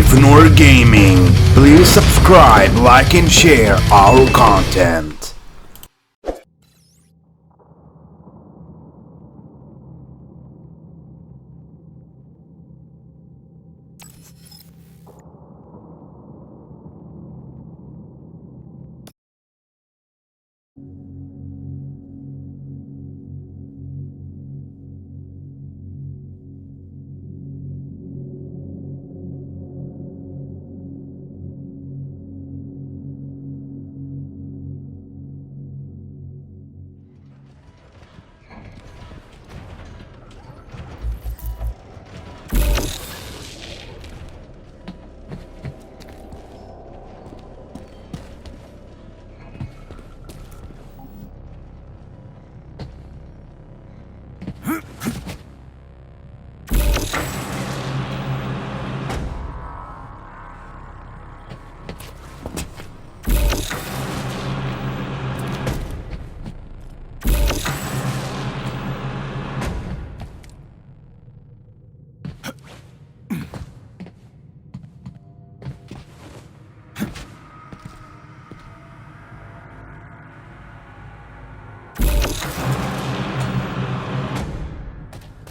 NathanOr Gaming. Please subscribe, like and share our content.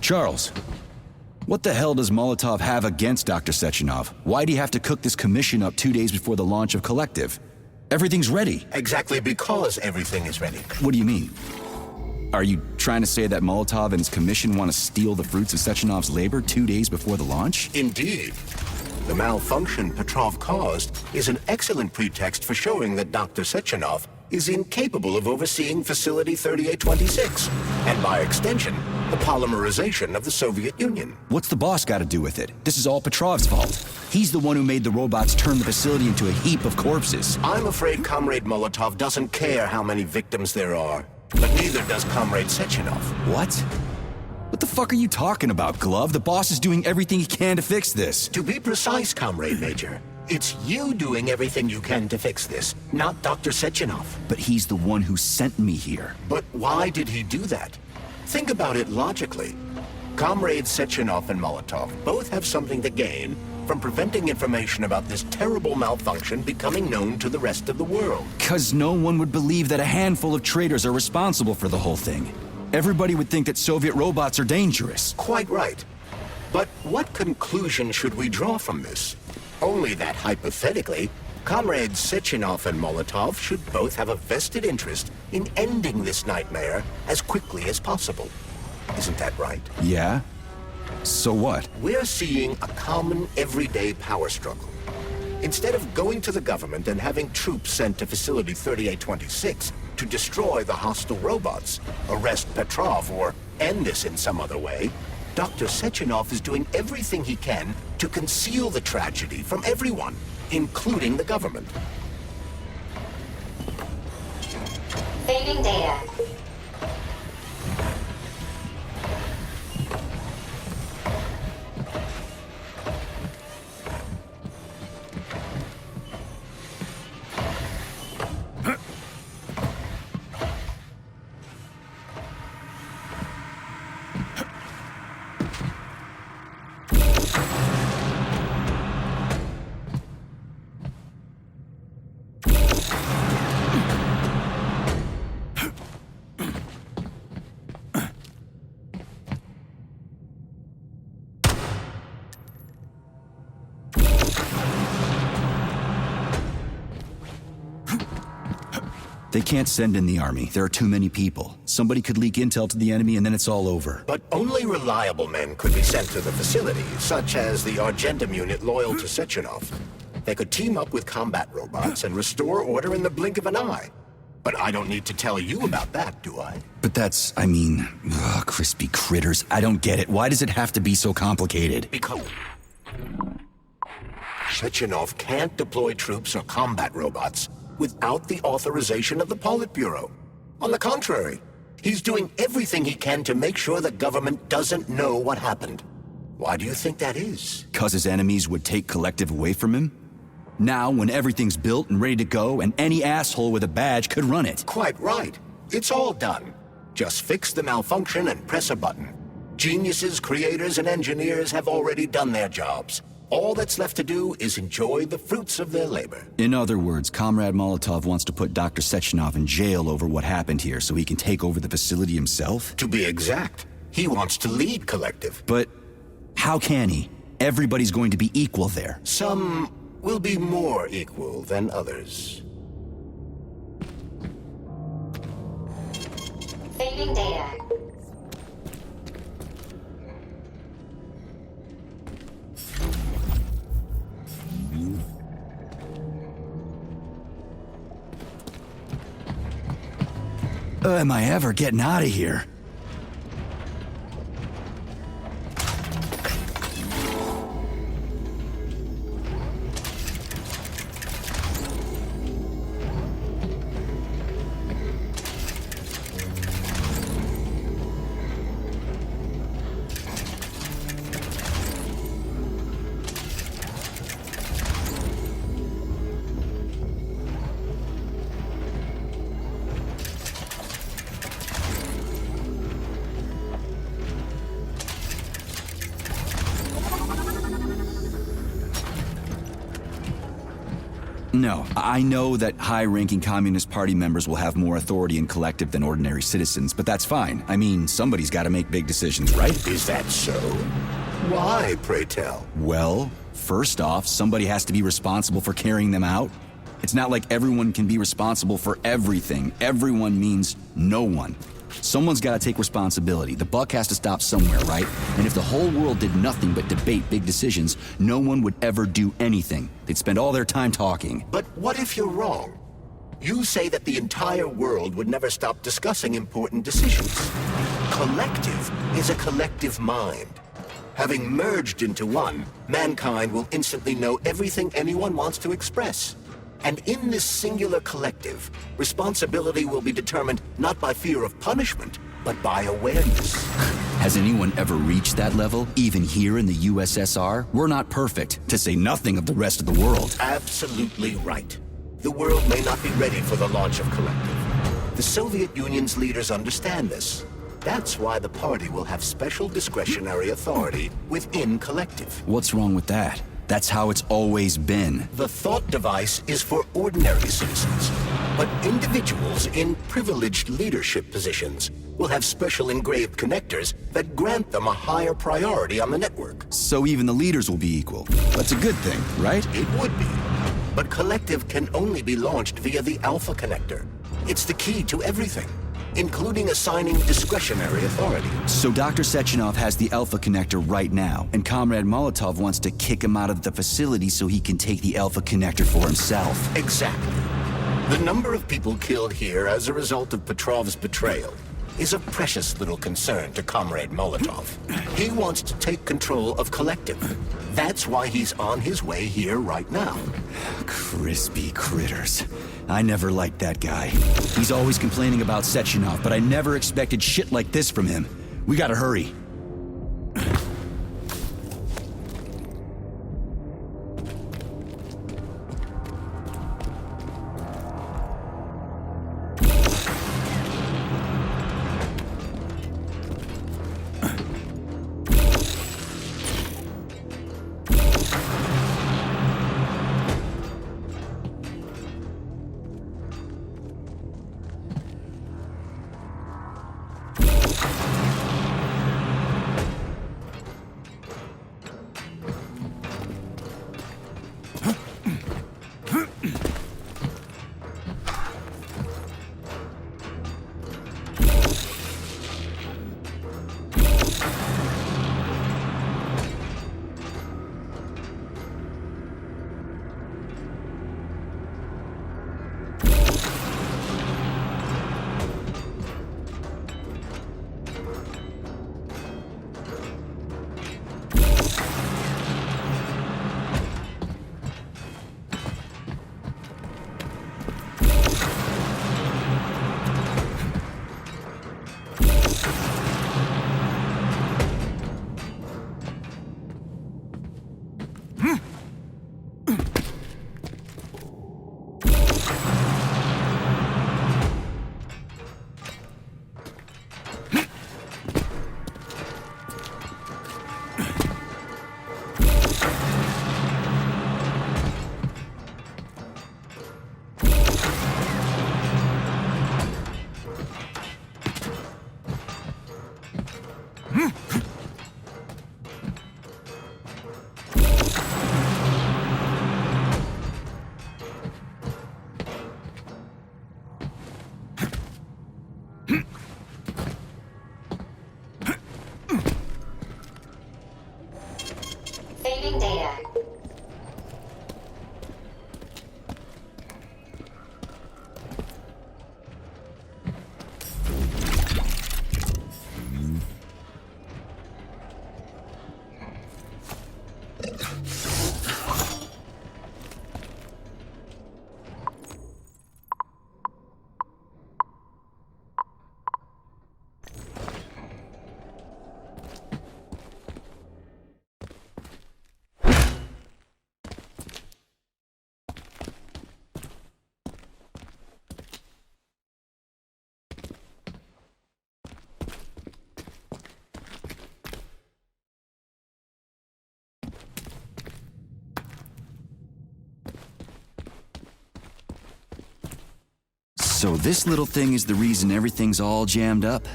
Charles, what the hell does Molotov have against Dr. Sechenov? Why'd he have to cook this commission up 2 days before the launch of Kollektiv? Everything's ready. Exactly because everything is ready. What do you mean? Are you trying to say that Molotov and his commission want to steal the fruits of Sechenov's labor 2 days before the launch? Indeed. The malfunction Petrov caused is an excellent pretext for showing that Dr. Sechenov is incapable of overseeing Facility 3826, and by extension, the polymerization of the Soviet Union. What's the boss got to do with it? This is all Petrov's fault. He's the one who made the robots turn the facility into a heap of corpses. I'm afraid Comrade Molotov doesn't care how many victims there are, but neither does Comrade Sechenov. What? What the fuck are you talking about, Glove? The boss is doing everything he can to fix this. To be precise, Comrade Major, it's you doing everything you can to fix this, not Dr. Sechenov. But he's the one who sent me here. But why did he do that? Think about it logically. Comrades Sechenov and Molotov both have something to gain from preventing information about this terrible malfunction becoming known to the rest of the world. 'Cause no one would believe that a handful of traitors are responsible for the whole thing. Everybody would think that Soviet robots are dangerous. Quite right. But what conclusion should we draw from this? Only that hypothetically, Comrades Sechenov and Molotov should both have a vested interest in ending this nightmare as quickly as possible. Isn't that right? Yeah? So what? We're seeing a common everyday power struggle. Instead of going to the government and having troops sent to Facility 3826 to destroy the hostile robots, arrest Petrov, or end this in some other way, Dr. Sechenov is doing everything he can to conceal the tragedy from everyone, including the government. Saving data. They can't send in the army. There are too many people. Somebody could leak intel to the enemy and then it's all over. But only reliable men could be sent to the facility, such as the Argentum unit loyal to Sechenov. They could team up with combat robots and restore order in the blink of an eye. But I don't need to tell you about that, do I? But that's, I mean, crispy critters. I don't get it. Why does it have to be so complicated? Because Sechenov can't deploy troops or combat robots without the authorization of the Politburo. On the contrary, he's doing everything he can to make sure the government doesn't know what happened. Why do you think that is? 'Cause his enemies would take Kollektiv away from him? Now, when everything's built and ready to go, and any asshole with a badge could run it. Quite right. It's all done. Just fix the malfunction and press a button. Geniuses, creators, and engineers have already done their jobs. All that's left to do is enjoy the fruits of their labor. In other words, Comrade Molotov wants to put Dr. Sechenov in jail over what happened here so he can take over the facility himself? To be exact, he wants to lead Kollektiv. But how can he? Everybody's going to be equal there. Some will be more equal than others. Saving data. Am I ever getting out of here? No, I know that high-ranking Communist Party members will have more authority in Kollektiv than ordinary citizens, but that's fine. I mean, somebody's got to make big decisions, right? Is that so? Why, pray tell? Well, first off, somebody has to be responsible for carrying them out. It's not like everyone can be responsible for everything. Everyone means no one. Someone's got to take responsibility. The buck has to stop somewhere, right? And if the whole world did nothing but debate big decisions, no one would ever do anything. They'd spend all their time talking. But what if you're wrong? You say that the entire world would never stop discussing important decisions. Kollektiv is a collective mind. Having merged into one, mankind will instantly know everything anyone wants to express. And in this singular collective, responsibility will be determined not by fear of punishment, but by awareness. Has anyone ever reached that level, even here in the USSR? We're not perfect, to say nothing of the rest of the world. Absolutely right. The world may not be ready for the launch of Kollektiv. The Soviet Union's leaders understand this. That's why the party will have special discretionary authority within Kollektiv. What's wrong with that? That's how it's always been. The thought device is for ordinary citizens, but individuals in privileged leadership positions will have special engraved connectors that grant them a higher priority on the network. So even the leaders will be equal. That's a good thing, right? It would be. But Kollektiv can only be launched via the Alpha connector. It's the key to everything, including assigning discretionary authority. So Dr. Sechenov has the Alpha connector right now, and Comrade Molotov wants to kick him out of the facility so he can take the Alpha connector for himself. Exactly. The number of people killed here as a result of Petrov's betrayal is a precious little concern to Comrade Molotov. He wants to take control of Kollektiv. That's why he's on his way here right now. Crispy critters. I never liked that guy. He's always complaining about Sechenov, but I never expected shit like this from him. We gotta hurry. Saving data. So this little thing is the reason everything's all jammed up?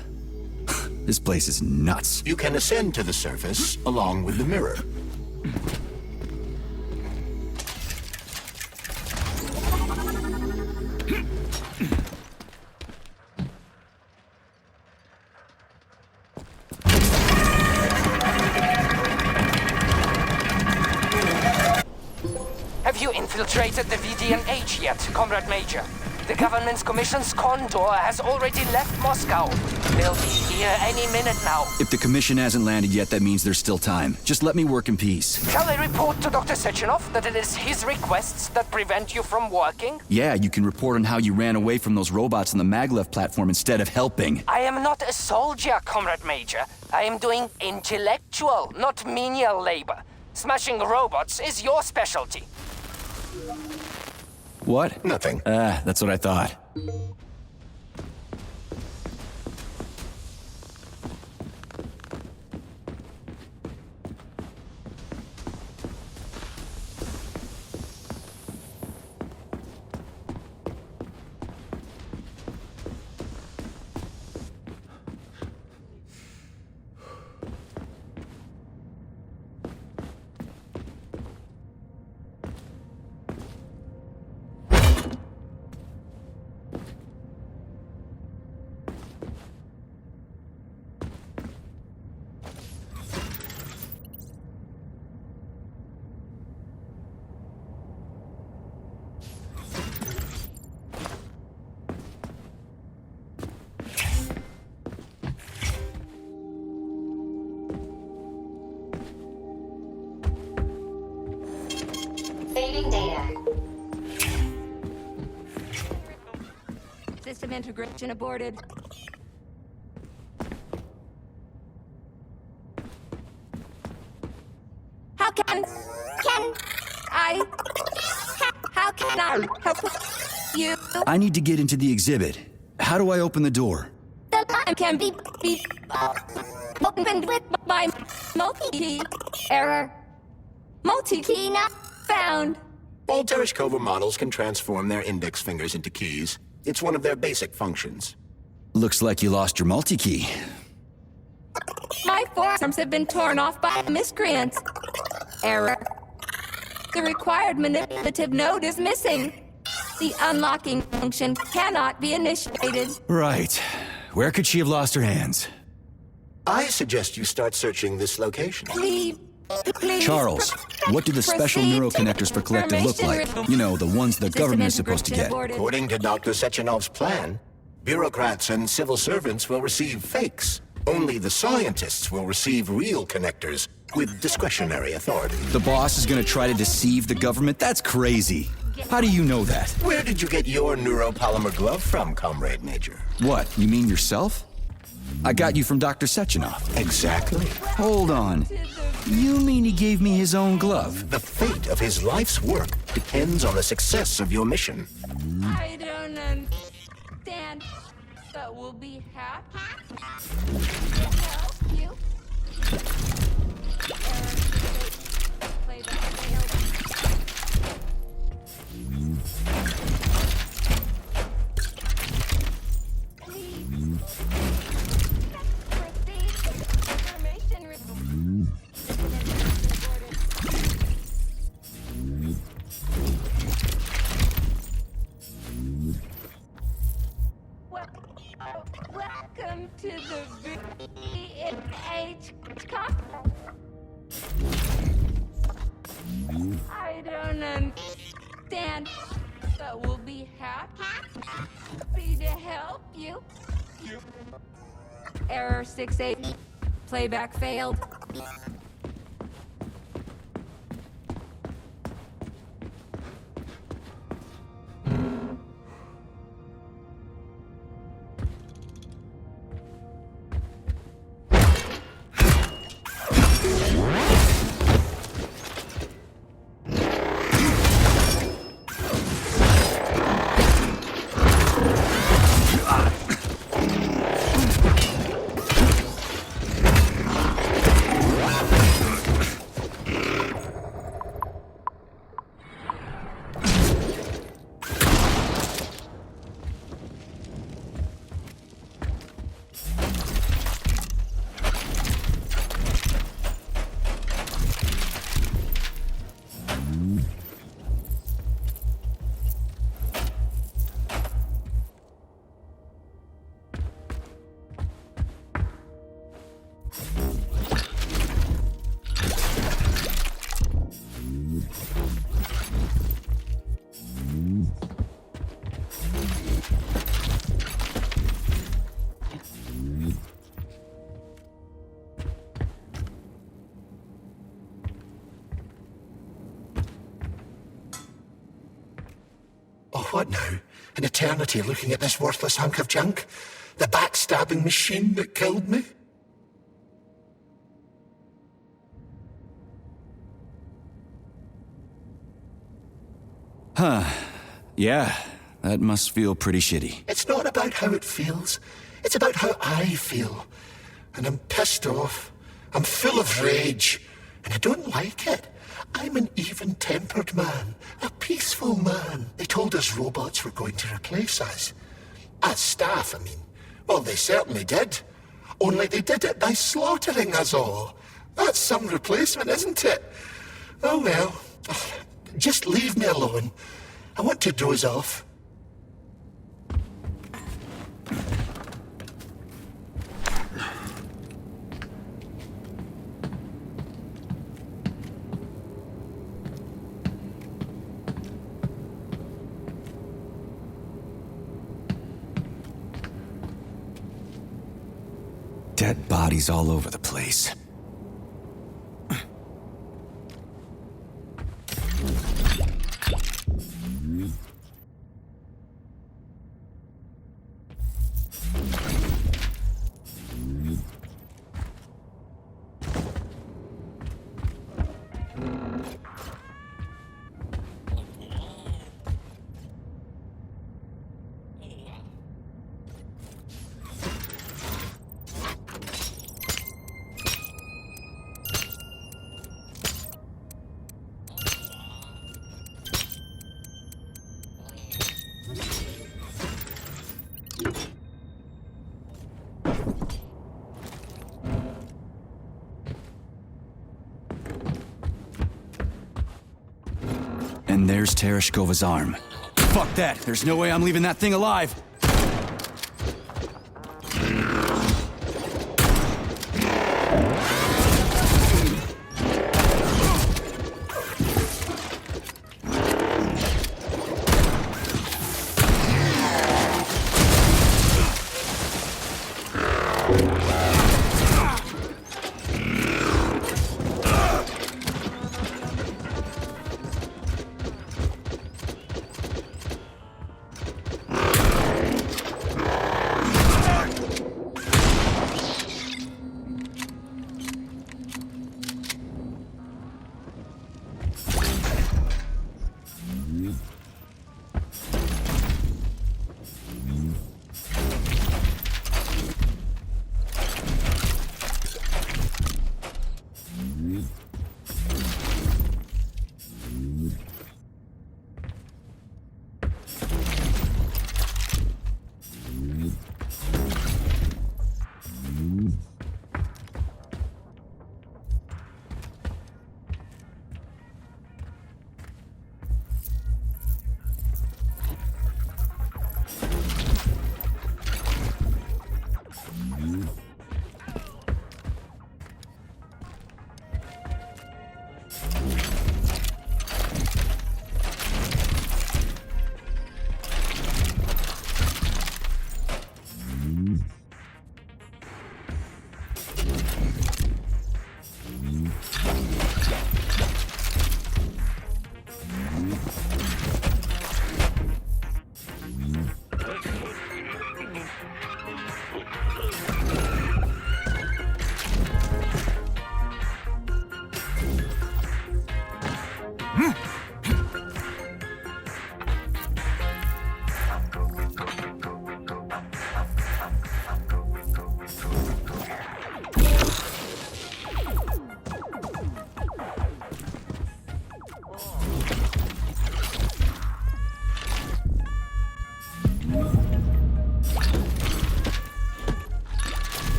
This place is nuts. You can ascend to the surface along with the mirror. Have you infiltrated the VDNH yet, Comrade Major? The government's commission's condor has already left Moscow. They'll be here any minute now. If the commission hasn't landed yet, that means there's still time. Just let me work in peace. Shall I report to Dr. Sechenov that it is his requests that prevent you from working? Yeah, you can report on how you ran away from those robots on the maglev platform instead of helping. I am not a soldier, Comrade Major. I am doing intellectual, not menial labor. Smashing robots is your specialty. What? Nothing. That's what I thought. Saving data. System integration aborted. How can I help you? I need to get into the exhibit. How do I open the door? The line can be opened with my multi-key. Error. Multi-key not found. All Tereshkova models can transform their index fingers into keys. It's one of their basic functions. Looks like you lost your multi-key. My forearms have been torn off by miscreants. Error. The required manipulative node is missing. The unlocking function cannot be initiated. Right. Where could she have lost her hands? I suggest you start searching this location. Please. Charles, what do the special Proceed neuroconnectors for Kollektiv look like? You know, the ones the government is supposed to get. According to Dr. Sechenov's plan, bureaucrats and civil servants will receive fakes. Only the scientists will receive real connectors with discretionary authority. The boss is gonna try to deceive the government? That's crazy. How do you know that? Where did you get your neuropolymer glove from, Comrade Major? What, you mean yourself? I got you from Dr. Sechenov. Exactly. Hold on. You mean he gave me his own glove? The fate of his life's work depends on the success of your mission. I don't understand, but we'll be happy to help you. Play the Welcome to the VDNH understand, but we'll be happy to help you. Error 68. Playback failed. Oh, what now? An eternity looking at this worthless hunk of junk? The backstabbing machine that killed me? Yeah, that must feel pretty shitty. It's not about how it feels. It's about how I feel. And I'm pissed off. I'm full of rage. And I don't like it. I'm an even-tempered man. A peaceful man. They told us robots were going to replace us. As staff, I mean. Well, they certainly did. Only they did it by slaughtering us all. That's some replacement, isn't it? Oh well. Just leave me alone. I want to doze off. Dead bodies all over the place. And there's Tereshkova's arm. Fuck that! There's no way I'm leaving that thing alive!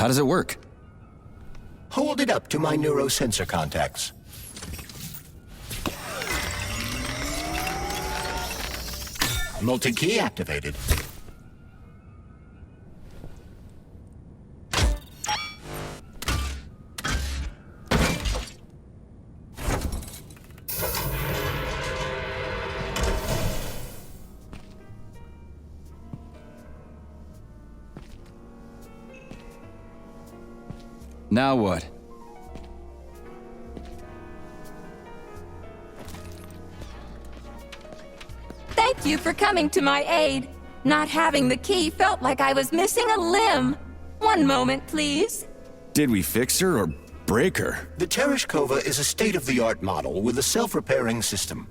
How does it work? Hold it up to my neurosensor contacts. Multi-key activated. Now what? Thank you for coming to my aid. Not having the key felt like I was missing a limb. One moment, please. Did we fix her or break her? The Tereshkova is a state-of-the-art model with a self-repairing system.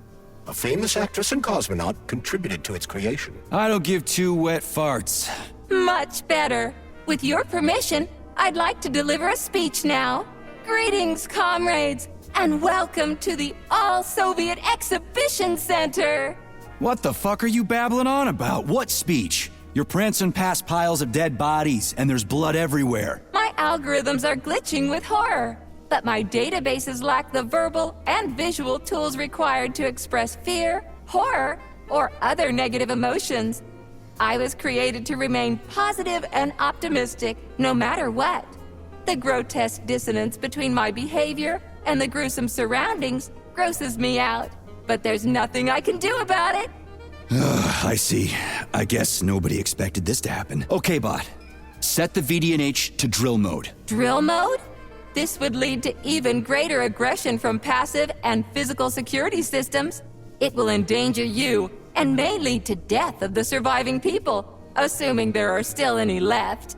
A famous actress and cosmonaut contributed to its creation. I don't give two wet farts. Much better. With your permission, I'd like to deliver a speech now. Greetings, comrades, and welcome to the All-Soviet Exhibition Center. What the fuck are you babbling on about? What speech? You're prancing past piles of dead bodies, and there's blood everywhere. My algorithms are glitching with horror, but my databases lack the verbal and visual tools required to express fear, horror, or other negative emotions. I was created to remain positive and optimistic, no matter what. The grotesque dissonance between my behavior and the gruesome surroundings grosses me out, but there's nothing I can do about it. I see. I guess nobody expected this to happen. Okay, bot. Set the VDNH to drill mode. Drill mode? This would lead to even greater aggression from passive and physical security systems. It will endanger you and may lead to death of the surviving people, assuming there are still any left.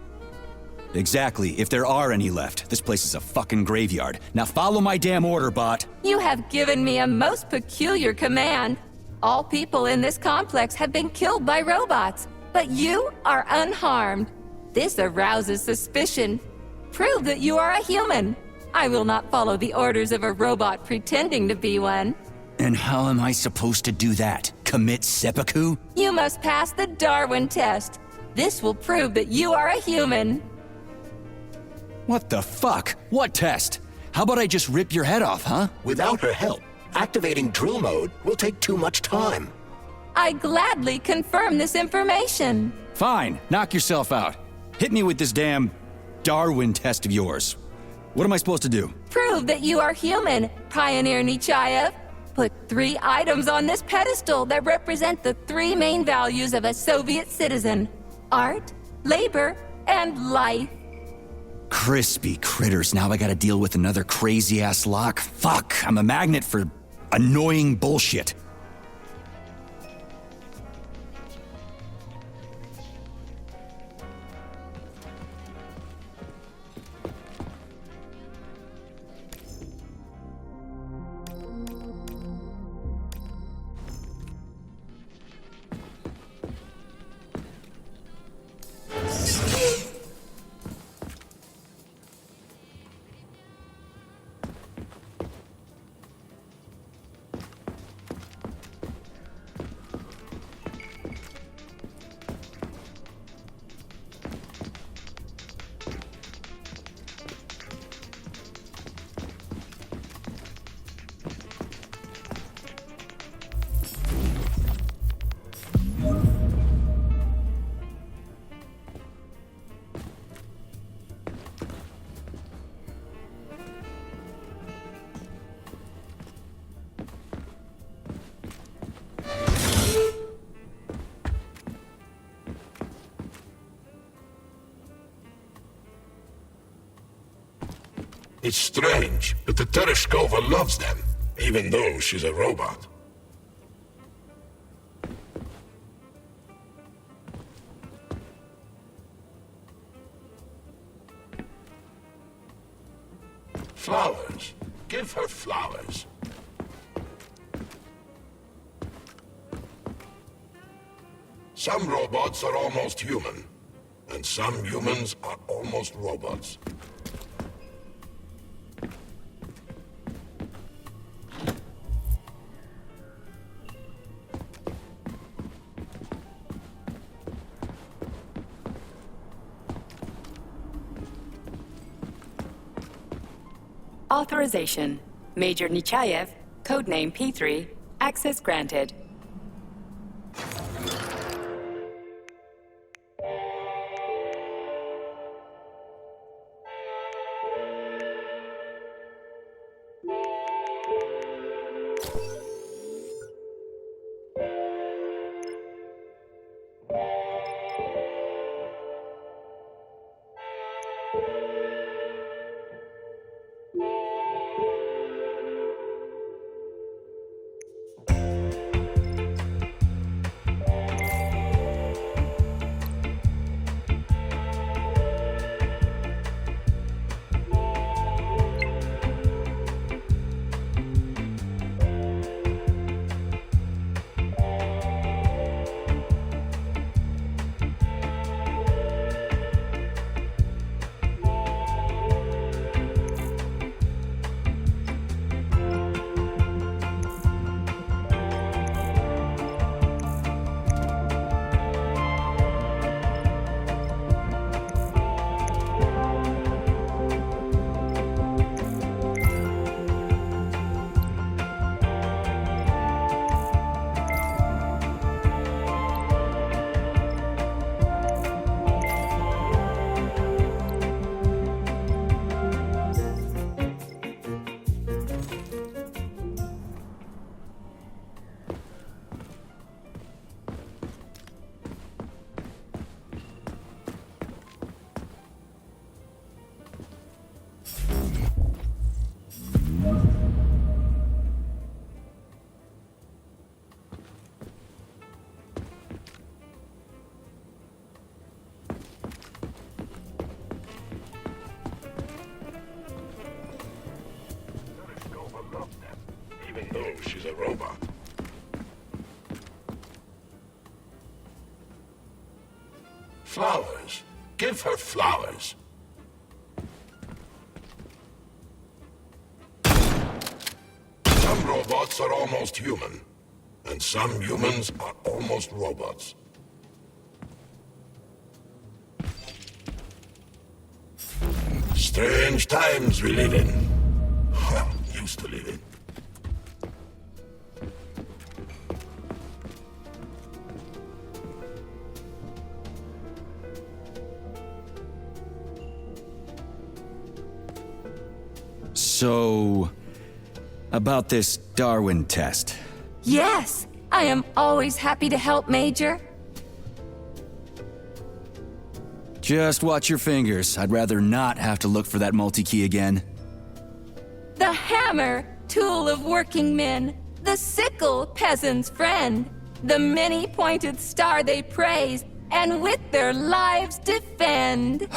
Exactly, if there are any left. This place is a fucking graveyard. Now follow my damn order, bot. You have given me a most peculiar command. All people in this complex have been killed by robots, but you are unharmed. This arouses suspicion. Prove that you are a human. I will not follow the orders of a robot pretending to be one. And how am I supposed to do that? Commit seppuku? You must pass the Darwin test. This will prove that you are a human. What the fuck? What test? How about I just rip your head off, huh? Without her help, activating drill mode will take too much time. I gladly confirm this information. Fine, knock yourself out. Hit me with this damn Darwin test of yours. What am I supposed to do? Prove that you are human, Pioneer Nechayev. Put 3 items on this pedestal that represent the 3 main values of a Soviet citizen: art, labor, and life. Crispy critters, now I gotta deal with another crazy-ass lock. Fuck, I'm a magnet for annoying bullshit. It's strange, but the Tereshkova loves them, even though she's a robot. Flowers. Give her flowers. Some robots are almost human, and some humans are almost robots. Authorization. Major Nechayev, codename P3, access granted. Even though she's a robot. Flowers. Give her flowers. Some robots are almost human, and some humans are almost robots. Strange times we live in. Well, used to live in. So, about this Darwin test. Yes, I am always happy to help, Major. Just watch your fingers. I'd rather not have to look for that multi-key again. The hammer, tool of working men. The sickle, peasant's friend. The many-pointed star they praise, and with their lives defend.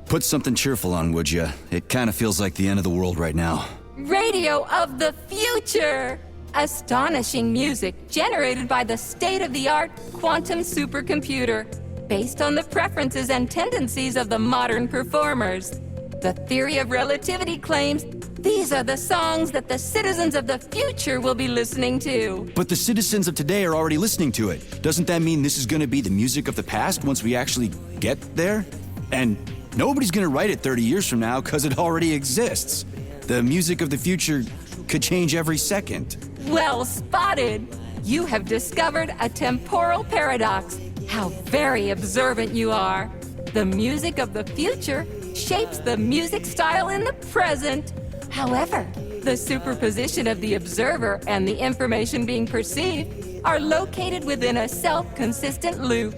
Put something cheerful on, would ya? It kind of feels like the end of the world right now. Radio of the future! Astonishing music generated by the state-of-the-art quantum supercomputer, based on the preferences and tendencies of the modern performers. The theory of relativity claims these are the songs that the citizens of the future will be listening to. But the citizens of today are already listening to it. Doesn't that mean this is gonna be the music of the past once we actually get there? And nobody's gonna write it 30 years from now because it already exists. The music of the future could change every second. Well spotted! You have discovered a temporal paradox. How very observant you are. The music of the future shapes the music style in the present. However, the superposition of the observer and the information being perceived are located within a self-consistent loop.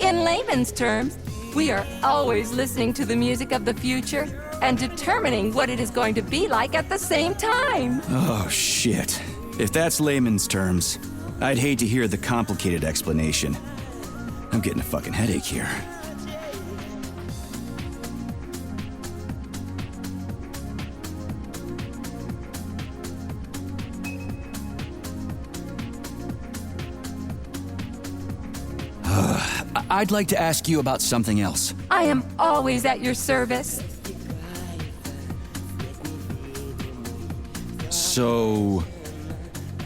In layman's terms, we are always listening to the music of the future and determining what it is going to be like at the same time. Oh, shit. If that's layman's terms, I'd hate to hear the complicated explanation. I'm getting a fucking headache here. I'd like to ask you about something else. I am always at your service. So,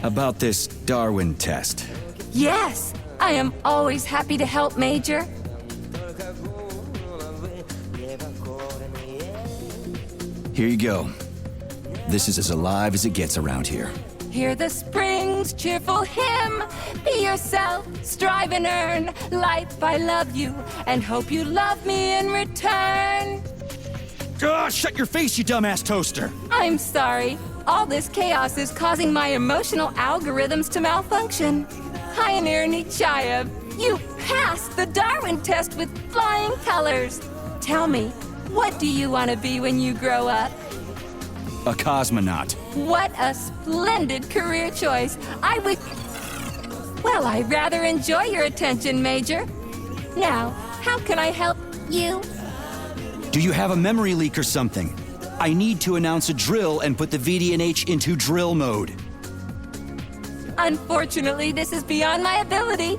about this Darwin test. Yes, I am always happy to help, Major. Here you go. This is as alive as it gets around here. Hear the spring's cheerful hymn. Be yourself, strive and earn. Life, I love you, and hope you love me in return. Shut your face, you dumbass toaster! I'm sorry. All this chaos is causing my emotional algorithms to malfunction. Pioneer Nechayev, you passed the Darwin test with flying colors. Tell me, what do you want to be when you grow up? A cosmonaut. What a splendid career choice. Well, I rather enjoy your attention, Major. Now, how can I help you? Do you have a memory leak or something? I need to announce a drill and put the VDNH into drill mode. Unfortunately, this is beyond my ability.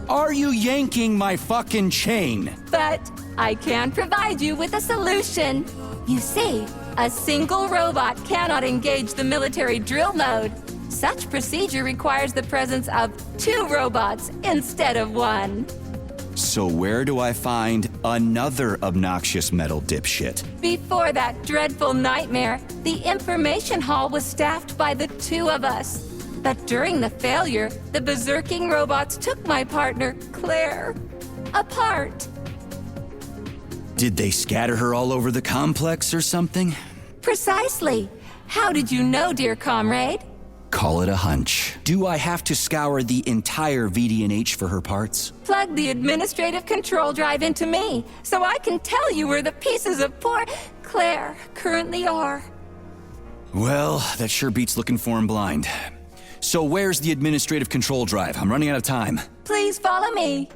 Are you yanking my fucking chain? But I can provide you with a solution. You see, a single robot cannot engage the military drill mode. Such procedure requires the presence of 2 robots instead of 1. So where do I find another obnoxious metal dipshit? Before that dreadful nightmare, the information hall was staffed by the 2 of us. But during the failure, the berserking robots took my partner, Claire, apart. Did they scatter her all over the complex or something? Precisely. How did you know, dear comrade? Call it a hunch. Do I have to scour the entire VDNH for her parts? Plug the administrative control drive into me, so I can tell you where the pieces of poor Claire currently are. Well, that sure beats looking for him blind. So where's the administrative control drive? I'm running out of time. Please follow me.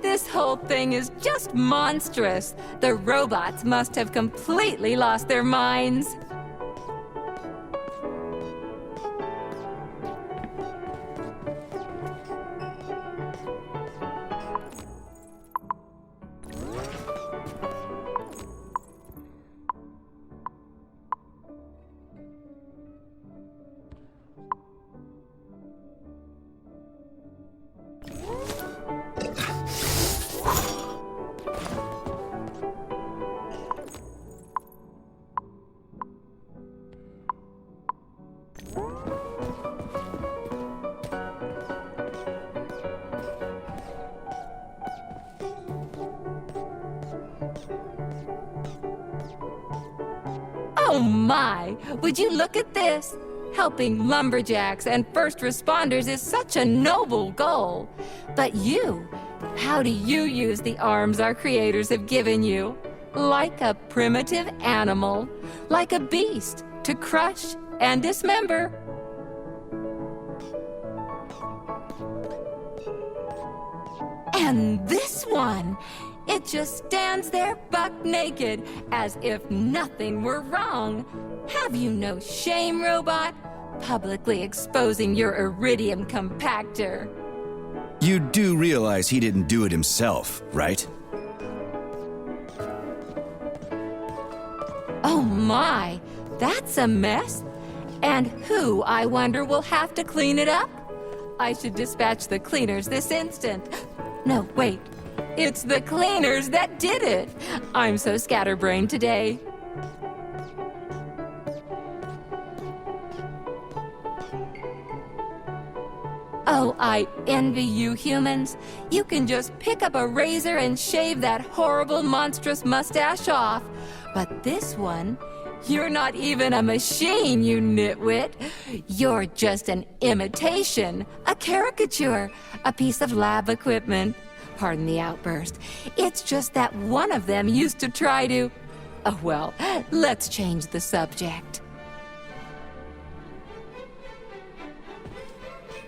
This whole thing is just monstrous. The robots must have completely lost their minds. Oh my! Would you look at this? Helping lumberjacks and first responders is such a noble goal. But you, how do you use the arms our creators have given you? Like a primitive animal, like a beast, to crush and dismember. And this one, it just stands there buck naked, as if nothing were wrong. Have you no shame, robot? Publicly exposing your iridium compactor. You do realize he didn't do it himself, right? Oh my, that's a mess. And who, I wonder, will have to clean it up? I should dispatch the cleaners this instant. No, wait. It's the cleaners that did it. I'm so scatterbrained today. Oh, I envy you humans. You can just pick up a razor and shave that horrible, monstrous mustache off. But this one, you're not even a machine, you nitwit. You're just an imitation, a caricature, a piece of lab equipment. Pardon the outburst. It's just that one of them used to try to... Oh, well, let's change the subject.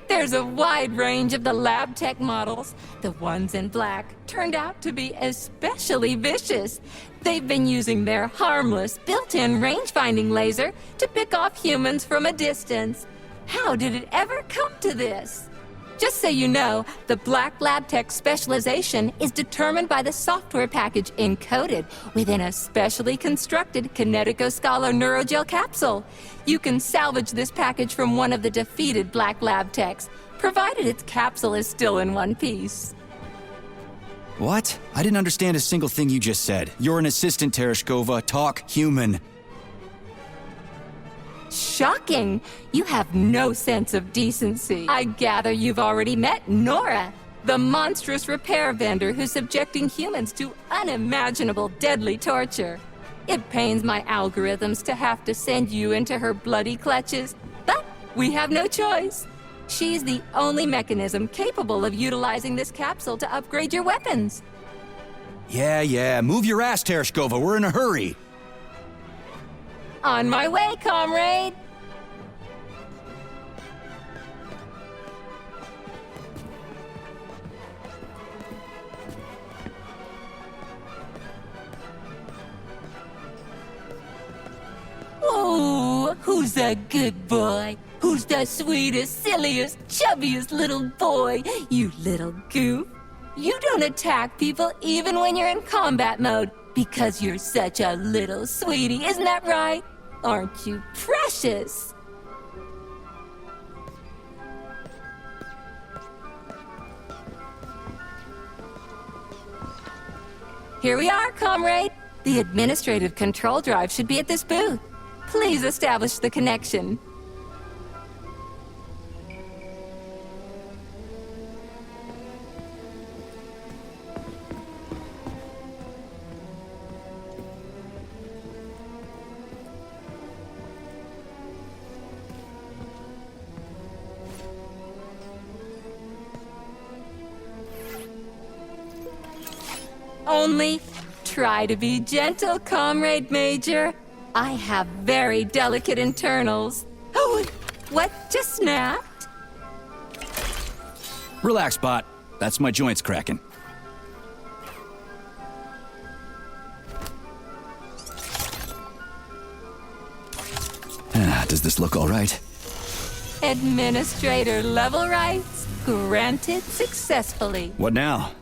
There's a wide range of the lab tech models. The ones in black turned out to be especially vicious. They've been using their harmless, built-in range-finding laser to pick off humans from a distance. How did it ever come to this? Just so you know, the black lab tech specialization is determined by the software package encoded within a specially constructed Kinetico-Scholar neurogel capsule. You can salvage this package from one of the defeated black lab techs, provided its capsule is still in one piece. What? I didn't understand a single thing you just said. You're an assistant, Tereshkova. Talk human. Shocking! You have no sense of decency. I gather you've already met Nora, the monstrous repair vendor who's subjecting humans to unimaginable deadly torture. It pains my algorithms to have to send you into her bloody clutches, but we have no choice. She's the only mechanism capable of utilizing this capsule to upgrade your weapons. Yeah, move your ass, Tereshkova. We're in a hurry. On my way, comrade! Oh, who's a good boy? Who's the sweetest, silliest, chubbiest little boy? You little goof. You don't attack people even when you're in combat mode because you're such a little sweetie, isn't that right? Aren't you precious? Here we are, comrade. The administrative control drive should be at this booth. Please establish the connection. Only try to be gentle, Comrade Major. I have very delicate internals. Oh, what just snapped? Relax, bot. That's my joints cracking. Does this look all right? Administrator level rights granted successfully. What now?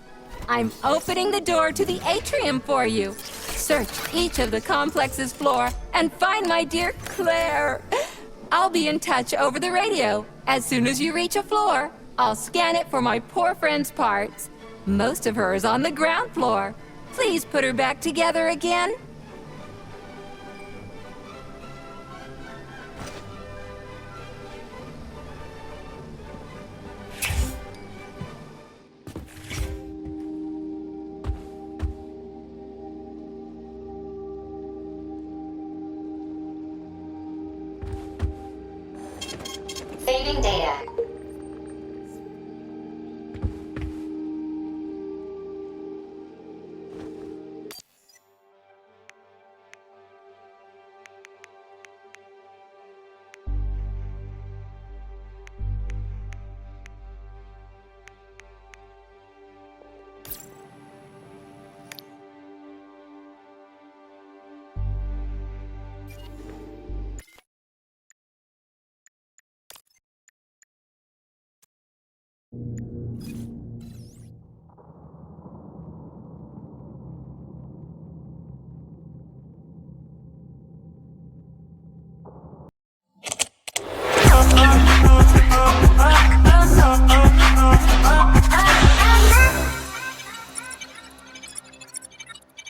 I'm opening the door to the atrium for you. Search each of the complex's floor and find my dear Claire. I'll be in touch over the radio. As soon as you reach a floor, I'll scan it for my poor friend's parts. Most of her is on the ground floor. Please put her back together again. Saving data.